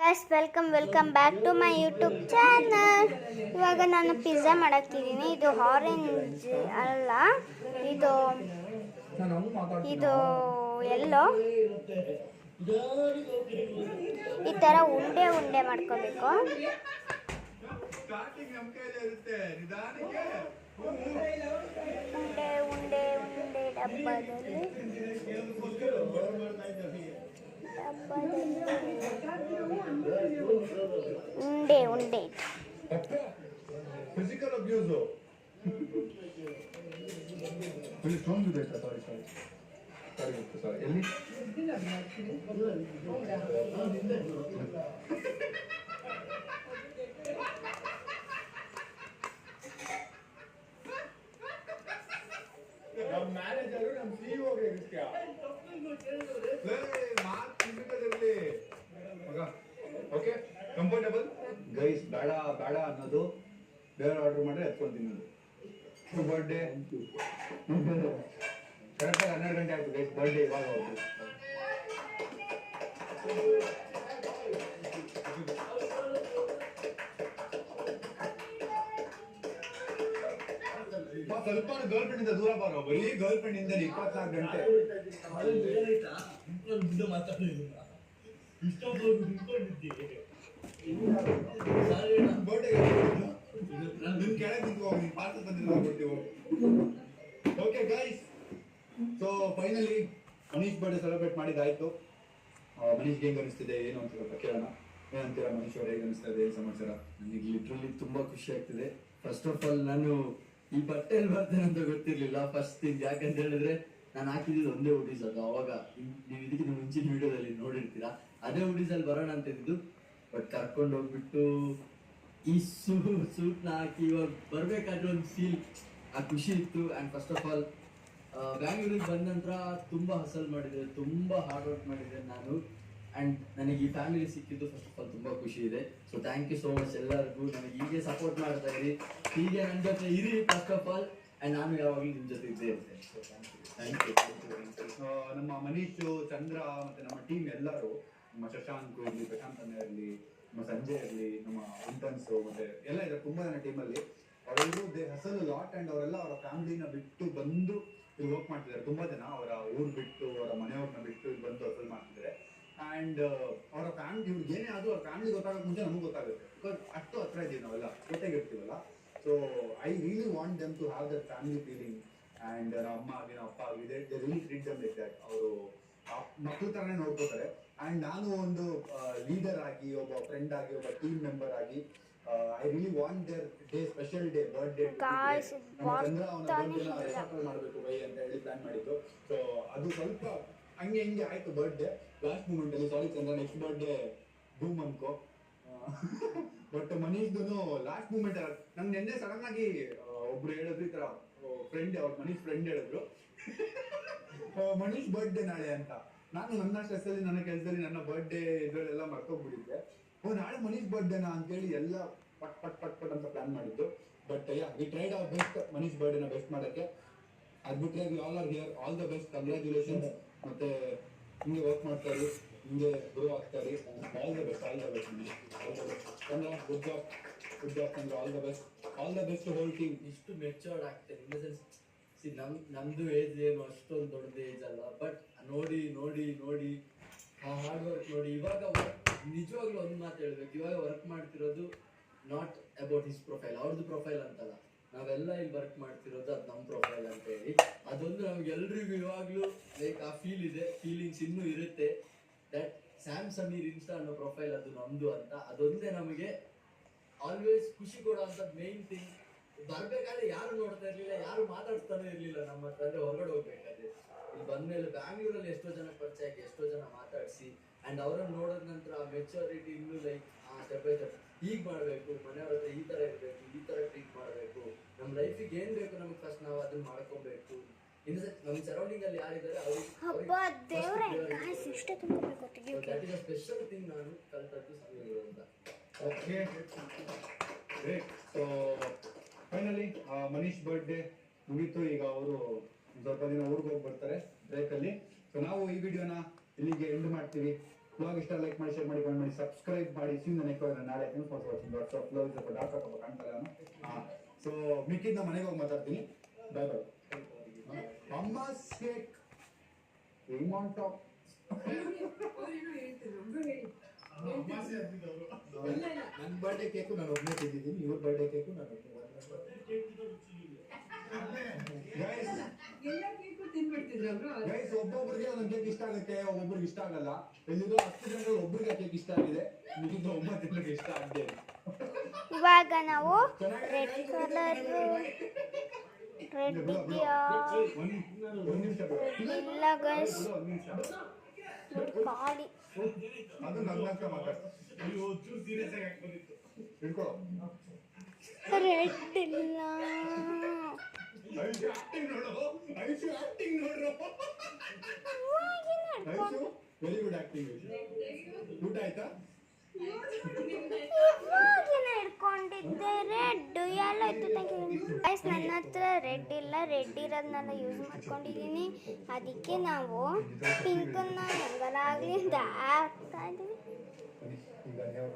Guys welcome back to my YouTube channel. ಇವಾಗ ನಾನು pizza ಮಾಡಕ್ತಿದ್ದೀನಿ. ಇದು ಆರೆಂಜ್ ಅಲ್ಲ, ಇದು ಇದು ಎಲ್ಲೋ. ಈ ಥರ ಉಂಡೆ ಉಂಡೆ ಮಾಡ್ಕೋಬೇಕು. ಉಂಡೆ ಉಂಡೆ ಉಂಡೆ ಡಬ್ಬದಲ್ಲಿ ಉಂಡೆ ಉಂಡೆ ಫಿಸಿಕಲ್ ಅಬ್ಯೂಸ್ ಸಾರಿ ಎಲ್ಲಿ ನಮ್ಮ ಮ್ಯಾನೇಜರು ನಮ್ಮ ಸಿಇಒಗೆ ಓಕೆ ಕಂಫರ್ಟಬಲ್ ಗೈಸ್. ಬೇಡ ಬೇಡ ಅನ್ನೋದು ಬೇರೆ ಆರ್ಡರ್ ಮಾಡಿದ್ರೆ ಎತ್ಕೊಂಡು ತಿನ್ನೋದು. ಬರ್ಡೇ ಕರೆಕ್ಟಾಗಿ 12 ಗಂಟೆ ಆಯ್ತು ಗೈಸ್. ಬರ್ಡೇ ಇವಾಗ ಹೋಗ್ತು. ಸ್ವಲ್ಪ ಗರ್ಲ್ ಫ್ರೆಂಡ್ ಇಂದ ದೂರ ಬರೋ. ಬರೀ ಗರ್ಲ್ ಫ್ರೆಂಡ್ ಇಂದ 24 ಗಂಟೆ okay guys, so finally Manish birthday celebrate ಮಾಡಿದಾಯ್ತು. ಮನೀಶ್ಗೆ ಹೆಂಗ್ ಅನಿಸ್ತಿದೆ ಏನು ಅಂತ ಸ್ವಲ್ಪ ಕೇಳೋಣ. ಏನಂತೀರಾ ಮನೀಶ್ ಅವ್ರು, ಹೇಗೆ ಅನಿಸ್ತಾ ಇದೆ, ಏನು ಸಮಾಚಾರ? ನನಗೆ ಲಿಟ್ರಲಿ ತುಂಬಾ ಖುಷಿ ಆಗ್ತಿದೆ. ಫಸ್ಟ್ ಆಫ್ ಆಲ್ ನಾನು ಈ ಬಟ್ಟೆಯಲ್ಲಿ ಬರ್ತೇನೆ ಅಂತ ಗೊತ್ತಿರ್ಲಿಲ್ಲ ಫಸ್ಟ್ ಥಿಂಗ್. ಯಾಕಂತ ಹೇಳಿದ್ರೆ ನಾನು ಹಾಕಿದ್ದು ಒಂದೇ ಹುಡೀಸ್. ಅದು ಅವಾಗ ನೀವು ಇದಕ್ಕಿಂತ ಮುಂಚಿನ ವಿಡಿಯೋದಲ್ಲಿ ನೋಡಿರ್ತೀರಾ. ಅದೇ ಹುಡೀಸ್ ಅಲ್ಲಿ ಬರೋಣ ಅಂತ ಇದ್ದು, ಬಟ್ ಕರ್ಕೊಂಡು ಹೋಗ್ಬಿಟ್ಟು ಈ ಸೂಟ್ನ ಹಾಕಿ ಇವಾಗ ಬರ್ಬೇಕಾದ್ರೆ ಒಂದು ಫೀಲ್, ಆ ಖುಷಿ ಇತ್ತು. ಆ್ಯಂಡ್ ಫಸ್ಟ್ ಆಫ್ ಆಲ್ ಬ್ಯಾಂಗ್ಳೂರಿಗೆ ಬಂದ ನಂತರ ತುಂಬ ಹಸಲ್ ಮಾಡಿದೆ, ತುಂಬ ಹಾರ್ಡ್ ವರ್ಕ್ ಮಾಡಿದೆ ನಾನು. ಆ್ಯಂಡ್ ನನಗೆ ಈ ಫ್ಯಾಮಿಲಿ ಸಿಕ್ಕಿದ್ದು ಫಸ್ಟ್ ಆಫ್ ಆಲ್ ತುಂಬ ಖುಷಿ ಇದೆ. So thank you so much ಎಲ್ಲರಿಗೂ. ನನಗೆ ಹೀಗೆ ಸಪೋರ್ಟ್ ಮಾಡ್ತಾ ಇರಿ, ಹೀಗೆ ನನ್ನ ಜೊತೆ ಇರಿ ಫಸ್ಟ್ ಆಫ್ ಆಲ್. ಆ್ಯಂಡ್ ನಾನು ಯಾವಾಗಲೂ ನಿಮ್ಮ ಜೊತೆ ಇದ್ದೇ ಇರ್ತೇನೆ. So thank you. ನಮ್ಮ ಮನೀಶ್, ಚಂದ್ರ ಮತ್ತೆ ನಮ್ಮ ಟೀಮ್ ಎಲ್ಲರೂ, ನಮ್ಮ ಶಶಾಂಕ್ ಇರಲಿ, ಪ್ರಶಾಂತ್ ಅಣ್ಣ ಇರಲಿ, ನಮ್ಮ ಸಂಜಯ್ ಇರಲಿ, ನಮ್ಮ ಇಂಟರ್ನ್ಸ್ ಮತ್ತೆ ಎಲ್ಲ ಇದ್ದಾರೆ ತುಂಬಾ ಜನ ಟೀಮಲ್ಲಿ. ಅವರೆಲ್ಲರೂ ದೇ ಹಸಲ್ ಲಾಟ್. ಆ್ಯಂಡ್ ಅವರೆಲ್ಲ ಅವರ ಫ್ಯಾಮಿಲಿನ ಬಿಟ್ಟು ಬಂದು ಇಲ್ಲಿ ವರ್ಕ್ ಮಾಡ್ತಿದ್ದಾರೆ. ತುಂಬಾ ಜನ ಅವರ ಊರು ಬಿಟ್ಟು, ಅವರ ಮನೆಯವ್ರನ್ನ ಬಿಟ್ಟು ಇಲ್ಲಿ ಬಂದು ಹಸಲ್ ಮಾಡ್ತಿದ್ದಾರೆ. ಆ್ಯಂಡ್ ಅವರ ಫ್ಯಾಮಿಲಿ, ಇವ್ರಿಗೆ ಏನೇ ಆದರೂ ಅವ್ರ ಫ್ಯಾಮಿಲಿ ಗೊತ್ತಾಗೋಕೆ ಮುಂಚೆ ನಮಗೆ ಗೊತ್ತಾಗುತ್ತೆ. ಬಿಕಾಸ್ ಅಷ್ಟು ಹತ್ರ ಇದ್ದೀವಿ ನಾವೆಲ್ಲ, ಜೊತೆಗಿರ್ತೀವಲ್ಲ. So I really want them to have that family feeling. And ನಮ್ಮ ಅಮ್ಮ ಆಗಿ ನಮ್ಮ ಅಪ್ಪ ಆಗಿದೆ, they really treat them like that. ಅವರು ಮಕ್ಕಳ ಥರನೇ ನೋಡ್ಕೋತಾರೆ. ಆ್ಯಂಡ್ ನಾನು ಒಂದು ಲೀಡರ್ ಆಗಿ, ಒಬ್ಬ ಫ್ರೆಂಡ್ ಆಗಿ, ಒಬ್ಬ ಟೀಮ್ ಮೆಂಬರ್ ಆಗಿ, I really want there day, special day, birthday. ನಮ್ಮ ಚಂದ್ರ ಅವನ ಬರ್ಡೇನ ರೆಸಾರ್ಟಲ್ಲಿ ಮಾಡಬೇಕು ಬೈ ಅಂತ ಹೇಳಿ ಪ್ಲಾನ್ ಮಾಡಿದ್ದು. ಸೊ ಅದು ಸ್ವಲ್ಪ ಹಂಗೆ ಹಿಂಗೆ ಆಯ್ತು ಬರ್ಡೇ ಲಾಸ್ಟ್ ಮೂಮೆಂಟಲ್ಲಿ. Sorry Chandra, next birthday boom ಅನ್ಕೋ. ಬಟ್ ಮನೀಶ್ದು ಲಾಸ್ಟ್ ಮೂಮೆಂಟ್ ನಂಗೆ ನಿನ್ನೆ ಸಡನ್ ಆಗಿ ಒಬ್ರು ಹೇಳಿದ್ರು, ಈ ಥರ ಫ್ರೆಂಡ್, ಅವ್ರ ಮನೀಶ್ ಫ್ರೆಂಡ್ ಹೇಳಿದ್ರು ಮನೀಶ್ ಬರ್ಡೇ ನಾಳೆ ಅಂತ. ನಾನು ನನ್ನ ಸ್ಟ್ರೆಸ್ಸಲ್ಲಿ, ನನ್ನ ಕೆಲಸದಲ್ಲಿ, ನನ್ನ ಬರ್ಡೇ ಇದರಲ್ಲೆಲ್ಲ ಮರ್ತೋಗ್ಬಿಟ್ಟಿದ್ದೆ. ನಾಳೆ ಮನೀಶ್ ಬರ್ಡೇನಾ ಅಂತೇಳಿ ಎಲ್ಲ ಪಟ್ ಪಟ್ ಪಟ್ ಪಟ್ ಅಂತ ಪ್ಲಾನ್ ಮಾಡಿದ್ದು. But yeah, we tried our best Manish ಬರ್ಡೇನ ಬೆಸ್ಟ್ ಮಾಡೋಕ್ಕೆ. ಅದು ಬಿಟ್ಟರೆ we all are here, all the best, congratulations. ಮತ್ತೆ ಹಿಂಗೆ ವರ್ಕ್ ಮಾಡ್ತಾರೆ, ಹಿಂಗೆ ಗ್ರೋ ಆಗ್ತಾರೆ. All the best, all the best Manish, all the best. Chandra, good job, good job Chandra, all the best, all the best whole team. ಇಷ್ಟು matured ಆಗ್ತೇನೆ in the sense, ನಮ್ದು age ಏನು ಅಷ್ಟೊಂದು ದೊಡ್ಡದು ಏಜ್ ಅಲ್ಲ. ಬಟ್ ನೋಡಿ ನೋಡಿ ನೋಡಿ ಆ ಹಾರ್ಡ್ ವರ್ಕ್ ನೋಡಿ. ಇವಾಗ ನಿಜವಾಗ್ಲೂ ಒಂದು ಮಾತು ಹೇಳ್ಬೇಕು, ಇವಾಗ ವರ್ಕ್ ಮಾಡ್ತಿರೋದು ನಾಟ್ ಅಬೌಟ್ ಹಿಸ್ ಪ್ರೊಫೈಲ್, ಅವ್ರದ್ದು ಪ್ರೊಫೈಲ್ ಅಂತಲ್ಲ. ನಾವೆಲ್ಲ ಇಲ್ಲಿ ವರ್ಕ್ ಮಾಡ್ತಿರೋದು ಅದು ನಮ್ಮ ಪ್ರೊಫೈಲ್ ಅಂತ ಹೇಳಿ. ಅದೊಂದು ನಮ್ಗೆಲ್ರಿಗೂ ಇವಾಗಲೂ ಲೈಕ್ ಆ ಫೀಲ್ ಇದೆ, ಫೀಲಿಂಗ್ಸ್ ಇನ್ನೂ ಇರುತ್ತೆ. ದಟ್ ಸ್ಯಾಮ್ ಸಮೀರ್ ಇನ್ಸ್ಟಾ ಅನ್ನೋ ಪ್ರೊಫೈಲ್ ಅದು ನಮ್ದು ಅಂತ. ಅದೊಂದೇ ನಮಗೆ ಆಲ್ವೇಸ್ ಖುಷಿ ಕೊಡುವಂಥದ್ದು ಮೇನ್ ಥಿಂಗ್. ಬರ್ಬೇಕಾದ್ರೆ ಯಾರು ನೋಡ್ತಾ ಇರ್ಲಿಲ್ಲ, ಯಾರು ಮಾತಾಡ್ತಾನೆ ಇರ್ಲಿಲ್ಲ ನಮ್ಮ ಹತ್ರ. ಅಂದ್ರೆ ಹೊರಗಡೆ ಹೋಗ್ಬೇಕಾದ್ರೆ ಇಲ್ಲಿ ಬಂದ್ಮೇಲೆ ಬ್ಯಾಂಗ್ಳೂರಲ್ಲಿ ಎಷ್ಟೋ ಜನ ಪರಿಚಯ ಆಗಿ, ಎಷ್ಟೋ ಜನ ಮಾತಾಡಿಸಿ, ಆ್ಯಂಡ್ ಅವರನ್ನು ನೋಡಿದ ನಂತರ ಆ ಮೆಚುರಿಟಿ ಇನ್ನೂ ಲೈಕ್ ಸ್ಟೆಪ್ ಬೈ ಸ್ಟೆಪ್ ಹೀಗೆ ಮಾಡಬೇಕು, ಮನೆಯವ್ರ ಹತ್ರ ಈ ಥರ ಇರಬೇಕು, ಈ ಥರ ಟ್ರೀಟ್ ಮಾಡಬೇಕು, ನಮ್ಮ ಲೈಫಿಗೆ ಏನು ಬೇಕು ನಮಗೆ ಫಸ್ಟ್ ನಾವು ಅದನ್ನ ಮಾಡ್ಕೊಬೇಕು. ಇನ್ ನಮ್ಮ ಸರೌಂಡಿಂಗ್ ಅಲ್ಲಿ ಯಾರಿದ್ದಾರೆ that is a special thing ನಾನು ಕಲ್ತದ್ದು ಸಮೀರ್ ಅಂತ. Okay, great. So finally Manish birthday ಮುಗೀತು. ಈಗ ಅವರು ಸ್ವಲ್ಪ ದಿನ ಊರಿಗೆ ಹೋಗಿ ಬರ್ತಾರೆ ಬ್ರೇಕಲ್ಲಿ. ಸೊ ನಾವು ಈ ವಿಡಿಯೋನ ಇಲ್ಲಿಗೆ ಎಂಡ್ ಮಾಡ್ತೀವಿ. ಬ್ಲಾಗ್ ಇಷ್ಟ ಲೈಕ್ ಮಾಡಿ ಶೇರ್ ಮಾಡಿ ಕಮೆಂಟ್ ಮಾಡಿ ಸಬ್ಸ್ಕ್ರೈಬ್ ಮಾಡಿ ಸಿಂಗ್ ನಾಳೆ ವಾಟ್ಸ್ಆಪ್ ಲವ್ ಕಾಣ್ತಾರೆ ನಾನು ಸೊ ಮಿಕ್ಕಿದ್ದ ಮನೆಗೆ ಹೋಗಿ ಮಾತಾಡ್ತೀನಿ ಬಾಯ್ ಬಾಯ್ ಅಮ್ಮ ಕೇಕ್ ಆನ್ ಟಾಪ್ ನನ್ನ ಬರ್ಡೇ ಕೇಕು ನಾನು ಒಬ್ಬನೇ ತಿಂದಿದ್ದೀನಿ ಇವ್ರ ಬರ್ಡೇ ಕೇಕು ನಾನು ಗೈಸ್ ಒಬ್ಬೊಬ್ರಿಗೆ ಒಂದೊಂದು ಕೇಕ್ ಇಷ್ಟ ಆಗುತ್ತೆ ಒಬ್ಬೊಬ್ರಿಗೆ ಇಷ್ಟ ಆಗಲ್ಲ ಎಲ್ಲಿರೋ 10 ಜನರಲ್ಲಿ ಒಬ್ಬರಿಗೆ ಕೇಕ್ ಇಷ್ಟ ಆಗಿದೆ ಮಿಕ್ಕಿದ 9 ಜನರಿಗೆ ಇಷ್ಟ ಆಗದೆ ಇವಾಗ ನಾವು ರೆಡ್ ಕಲರ್ ರೆಡ್ ಇದೆಯಾ ಇಲ್ಲ ಗೈಸ್ ಖಾಲಿ ಅದು ನನ್ನಂತ ಮಾತಾಡ್ತಾರೆ ಹಿಡ್ಕೋ ರೆಡ್ ಇಲ್ಲ ಐಶು ಆಕ್ಟಿಂಗ್ ನೋಡು ವೆರಿ ಗುಡ್ ಆಕ್ಟಿಂಗ್ ಊಟ ಆಯ್ತಾ ಇವಾಗಿನ ಹಿಡ್ಕೊಂಡಿದ್ದೆ ರೆಡ್ ಎಲ್ಲ ಇತ್ತು ಗೈಸ್ ನನ್ನ ಹತ್ರ ರೆಡ್ ಇಲ್ಲ ರೆಡ್ ಇರೋದನ್ನೆಲ್ಲ ಯೂಸ್ ಮಾಡ್ಕೊಂಡಿದ್ದೀನಿ ಅದಕ್ಕೆ ನಾವು ಪಿಂಕನ್ನ ಹೆಂಗಲಾಗಲಿ ಅಂತ ಹಾಕ್ತಾ ಇದ್ದೀವಿ ಈಗ ನೀವು